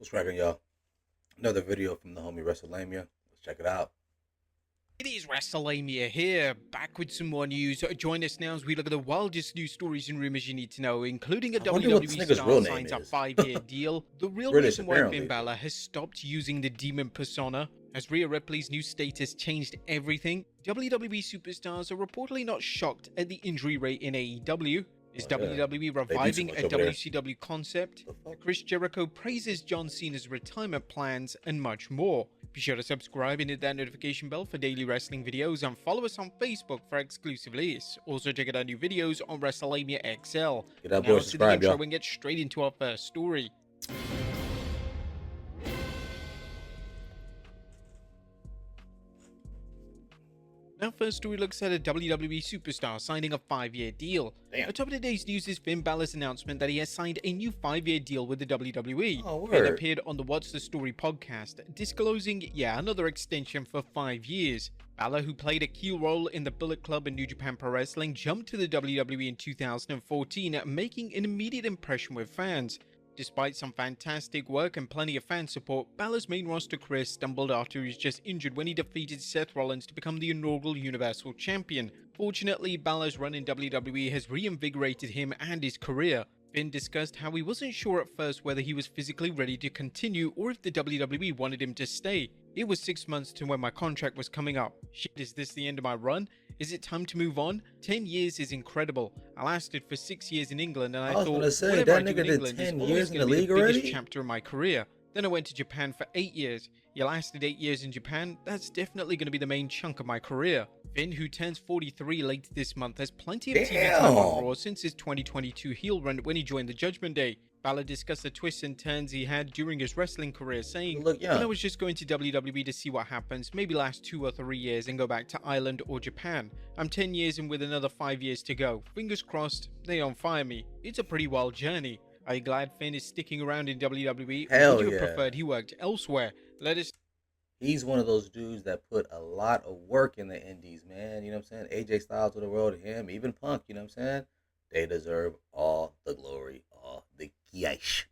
What's cracking, y'all? Another video from the homie wrestlelamia. Let's check it out. It is wrestlelamia here, back with some more news. Join us now as we look at the wildest news stories and rumors you need to know, including a I wonder what this WWE nigga's star real name signs a is. 5-year deal, the real British, reason why apparently. Finn Balor has stopped using the demon persona, as Rhea Ripley's new status changed everything. WWE superstars are reportedly not shocked at the injury rate in AEW. Is Oh, yeah. WWE They do too reviving much a over there. WCW concept? The fuck? Chris Jericho praises John Cena's retirement plans, and much more. Be sure to subscribe and hit that notification bell for daily wrestling videos, and follow us on Facebook for exclusive lists. Also check out our new videos on WrestleLamia XL. Get that Now boy to the subscribe, intro y'all. and get straight into our first story. Our first story looks at a WWE superstar signing a 5-year deal. Damn. Atop of today's news is Finn Balor's announcement that he has signed a new 5-year deal with the WWE. Oh, Finn word. appeared on the What's the Story podcast, disclosing, another extension for 5 years. Balor, who played a key role in the Bullet Club and New Japan Pro Wrestling, jumped to the WWE in 2014, making an immediate impression with fans. Despite some fantastic work and plenty of fan support, Balor's main roster career stumbled after he was just injured when he defeated Seth Rollins to become the inaugural Universal Champion. Fortunately, Balor's run in WWE has reinvigorated him and his career. Finn discussed how he wasn't sure at first whether he was physically ready to continue or if the WWE wanted him to stay. It was 6 months to when my contract was coming up. Shit, is this the end of my run? Is it time to move on? 10 years is incredible. I lasted for 6 years in England, and I thought, say, whatever I that do nigga in did England is 10 always years in going the to be league the biggest already? chapter of my career. Then I went to Japan for 8 years. You lasted 8 years in Japan, that's definitely going to be the main chunk of my career. Finn, who turns 43 late this month, has plenty of TV time on Raw since his 2022 heel run when he joined the Judgment Day. Balor discussed the twists and turns he had during his wrestling career, saying, Look young. when I was just going to WWE to see what happens, maybe last 2 or 3 years and go back to Ireland or Japan. I'm 10 years in with another 5 years to go. Fingers crossed, they don't fire me. It's a pretty wild journey. Are you glad Finn is sticking around in WWE? Or Hell would you have yeah. preferred he worked elsewhere? Let us He's one of those dudes that put a lot of work in the indies, man. You know what I'm saying? AJ Styles of the world, him, even Punk, you know what I'm saying? They deserve all the glory, all the yesh.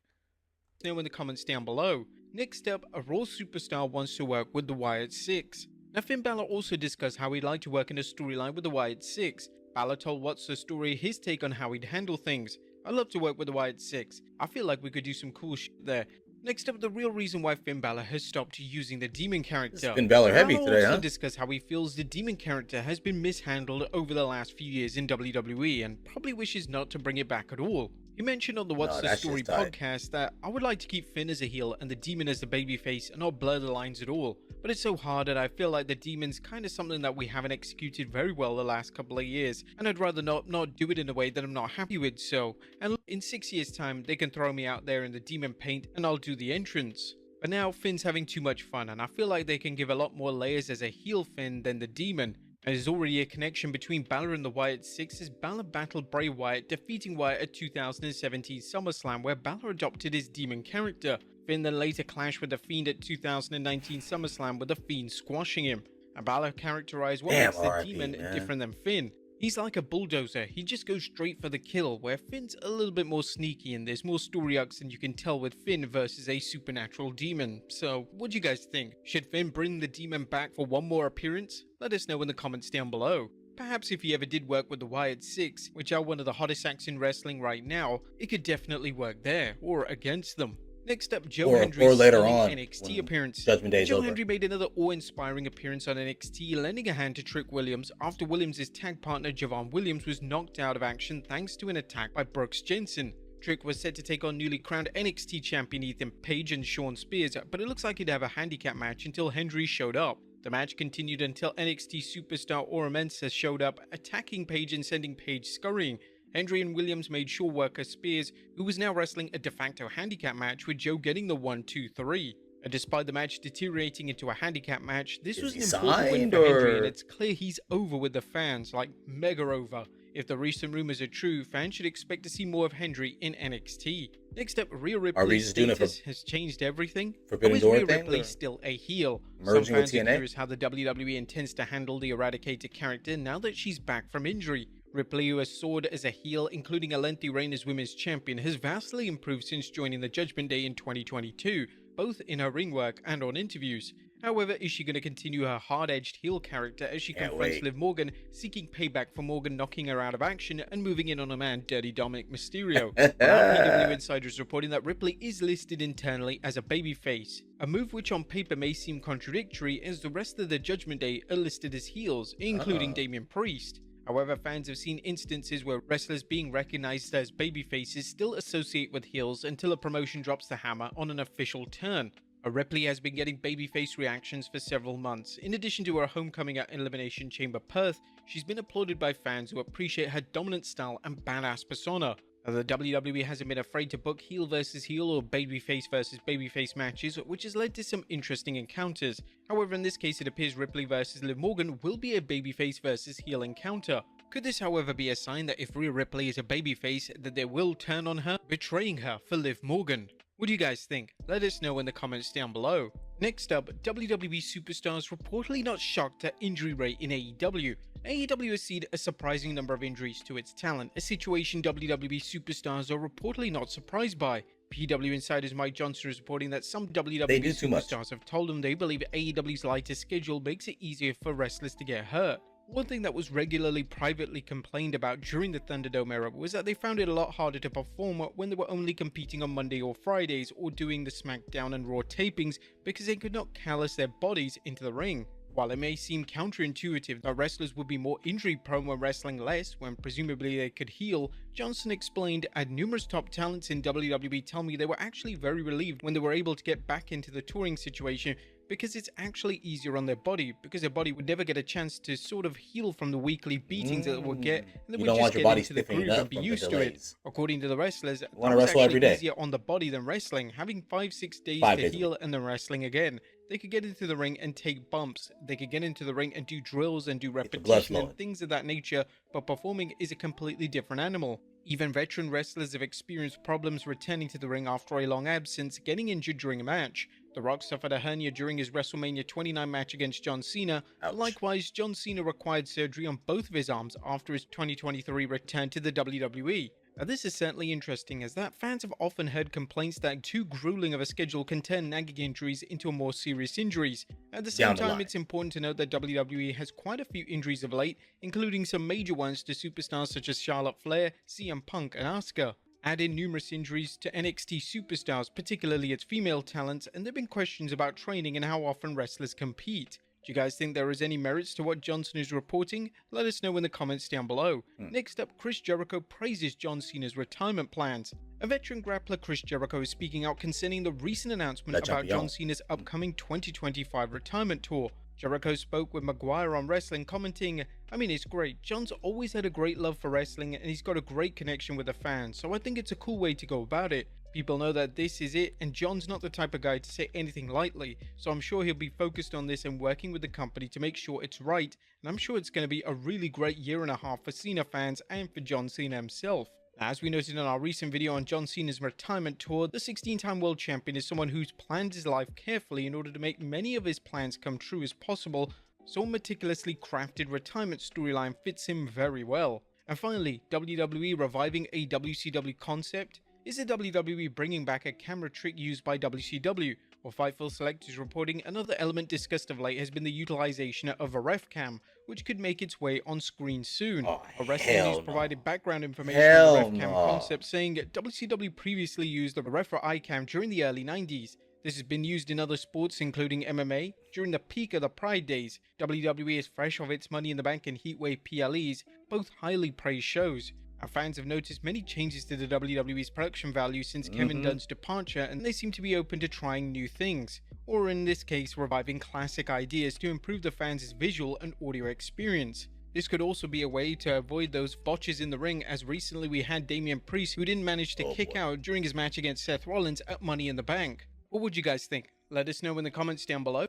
know in the comments down below. Next up, a Raw superstar wants to work with the Wyatt Six. Now, Finn Balor also discussed how he'd like to work in a storyline with the Wyatt Six. Balor told What's the Story his take on how he'd handle things. I'd love to work with the Wyatt Six. I feel like we could do some cool shit there. Next up, the real reason why Finn Balor has stopped using the demon character. It's Finn Balor heavy Balor today, also huh? discussed how he feels the demon character has been mishandled over the last few years in WWE and probably wishes not to bring it back at all. He mentioned on the What's the that Story shit's tight. podcast that I would like to keep Finn as a heel and the demon as the babyface and not blur the lines at all, but it's so hard and I feel like the demon's kind of something that we haven't executed very well the last couple of years, and I'd rather not do it in a way that I'm not happy with. So, and in 6 years time they can throw me out there in the demon paint and I'll do the entrance. But now Finn's having too much fun, and I feel like they can give a lot more layers as a heel Finn than the demon. And there's already a connection between Balor and the Wyatt Six as Balor battled Bray Wyatt, defeating Wyatt at 2017 SummerSlam, where Balor adopted his demon character. Finn then later clashed with The Fiend at 2019 SummerSlam, with The Fiend squashing him. And Balor characterized what makes the RIP, demon man. different than Finn. He's like a bulldozer, he just goes straight for the kill, where Finn's a little bit more sneaky and there's more story arcs than you can tell with Finn versus a supernatural demon. So, what do you guys think? Should Finn bring the demon back for one more appearance? Let us know in the comments down below. Perhaps if he ever did work with the Wyatt Six, which are one of the hottest acts in wrestling right now, it could definitely work there, or against them. Next up, Joe Or Hendry's later stunning on, NXT when appearance. Judgment Day is Joe over. Hendry made another awe-inspiring appearance on NXT, lending a hand to Trick Williams after Williams' tag partner Javon Williams was knocked out of action thanks to an attack by Brooks Jensen. Trick was set to take on newly crowned NXT champion Ethan Page and Shawn Spears, but it looks like he'd have a handicap match until Hendry showed up. The match continued until NXT superstar Ora Mensah showed up, attacking Page and sending Page scurrying. Hendry and Williams made sure worker Spears, who was now wrestling a de facto handicap match, with Joe getting the 1-2-3. And despite the match deteriorating into a handicap match, this was an important win for Hendry, and it's clear he's over with the fans, like mega over. If the recent rumors are true, fans should expect to see more of Hendry in NXT. Next up, Rhea Ripley's just doing it status has changed everything. Forbidden Or is Door Rhea thing, Ripley or still a heel? merging Some with fans are TNA? curious how the WWE intends to handle the Eradicator character now that she's back from injury. Ripley, who has soared as a heel, including a lengthy reign as women's champion, has vastly improved since joining the Judgment Day in 2022. both in her ring work and on interviews. However, is she going to continue her hard-edged heel character as she Can't confronts wait. Liv Morgan, seeking payback for Morgan knocking her out of action and moving in on her man Dirty Dominic Mysterio? Well, now PW Insider is reporting that Ripley is listed internally as a babyface, a move which on paper may seem contradictory as the rest of the Judgment Day are listed as heels, including Damian Priest. However, fans have seen instances where wrestlers being recognized as babyfaces still associate with heels until a promotion drops the hammer on an official turn. Ripley has been getting babyface reactions for several months. In addition to her homecoming at Elimination Chamber Perth, she's been applauded by fans who appreciate her dominant style and badass persona. The WWE hasn't been afraid to book heel versus heel or babyface versus babyface matches, which has led to some interesting encounters. However, in this case, it appears Ripley versus Liv Morgan will be a babyface versus heel encounter. Could this, however, be a sign that if Rhea Ripley is a babyface, that they will turn on her, betraying her for Liv Morgan? What do you guys think? Let us know in the comments down below. Next up, WWE superstars reportedly not shocked at injury rate in AEW. AEW has seen a surprising number of injuries to its talent, a situation WWE superstars are reportedly not surprised by. PW Insider's Mike Johnson is reporting that some WWE superstars have told him they believe AEW's lighter schedule makes it easier for wrestlers to get hurt. One thing that was regularly privately complained about during the Thunderdome era was that they found it a lot harder to perform when they were only competing on Monday or Fridays or doing the SmackDown and Raw tapings because they could not callous their bodies into the ring. While it may seem counterintuitive that wrestlers would be more injury prone when wrestling less, when presumably they could heal, Johnson explained, "And numerous top talents in WWE tell me they were actually very relieved when they were able to get back into the touring situation because it's actually easier on their body, because their body would never get a chance to sort of heal from the weekly beatings that it would get, and they would just get into the groove and be used to it." According to the wrestlers, that was actually easier on the body than wrestling, having 5-6 days to heal and then wrestling again. They could get into the ring and take bumps, they could get into the ring and do drills and do repetition and things of that nature, but performing is a completely different animal. Even veteran wrestlers have experienced problems returning to the ring after a long absence, getting injured during a match. The Rock suffered a hernia during his WrestleMania 29 match against John Cena. Likewise, John Cena required surgery on both of his arms after his 2023 return to the WWE. Now, this is certainly interesting, as that fans have often heard complaints that too grueling of a schedule can turn nagging injuries into more serious injuries. At the same time, it's important to note that WWE has quite a few injuries of late, including some major ones to superstars such as Charlotte Flair, CM Punk, and Asuka. Add in numerous injuries to NXT superstars, particularly its female talents, and there have been questions about training and how often wrestlers compete. Do you guys think there is any merits to what Johnson is reporting? Let us know in the comments down below. Next up, Chris Jericho praises John Cena's retirement plans. A veteran grappler, Chris Jericho, is speaking out concerning the recent announcement about John Cena's upcoming 2025 retirement tour. Jericho spoke with Maguire on wrestling, commenting, "I mean, it's great. John's always had a great love for wrestling and he's got a great connection with the fans, so I think it's a cool way to go about it. People know that this is it, and John's not the type of guy to say anything lightly, so I'm sure he'll be focused on this and working with the company to make sure it's right, and I'm sure it's going to be a really great year and a half for Cena fans and for John Cena himself." As we noted in our recent video on John Cena's retirement tour, the 16-time world champion is someone who's planned his life carefully in order to make many of his plans come true as possible, so a meticulously crafted retirement storyline fits him very well. And finally, WWE reviving a WCW concept? Is the WWE bringing back a camera trick used by WCW? Well, Fightful Select is reporting another element discussed of late has been the utilization of a ref cam, which could make its way on screen soon. A wrestling news provided background information on the ref cam concept, saying WCW previously used the ref eye cam during the early 90s. This has been used in other sports, including MMA. During the peak of the Pride days, WWE is fresh off its Money in the Bank and Heatwave PLEs, both highly praised shows. Our fans have noticed many changes to the WWE's production value since Kevin Dunn's departure, and they seem to be open to trying new things, or in this case reviving classic ideas to improve the fans' visual and audio experience. This could also be a way to avoid those botches in the ring, as recently we had Damian Priest who didn't manage to kick out during his match against Seth Rollins at Money in the Bank. What would you guys think? Let us know in the comments down below.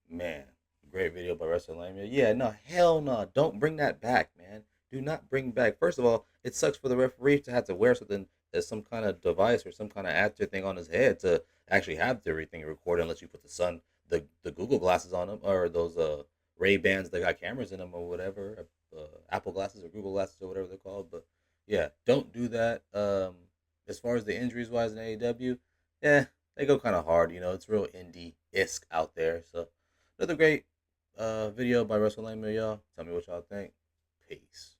Man, great video by wrestlelamia. Yeah, no, hell no. Don't bring that back, man. Do not bring back. First of all, it sucks for the referee to have to wear something as some kind of device or some kind of actor thing on his head to actually have everything recorded, unless you put the Google glasses on him, or those Ray Bans that got cameras in them or whatever, Apple glasses or Google glasses or whatever they're called. But yeah, don't do that. As far as the injuries wise in AEW, yeah, they go kind of hard. It's real indie-esque out there. So another great video by wrestlelamia, y'all. Tell me what y'all think. Peace.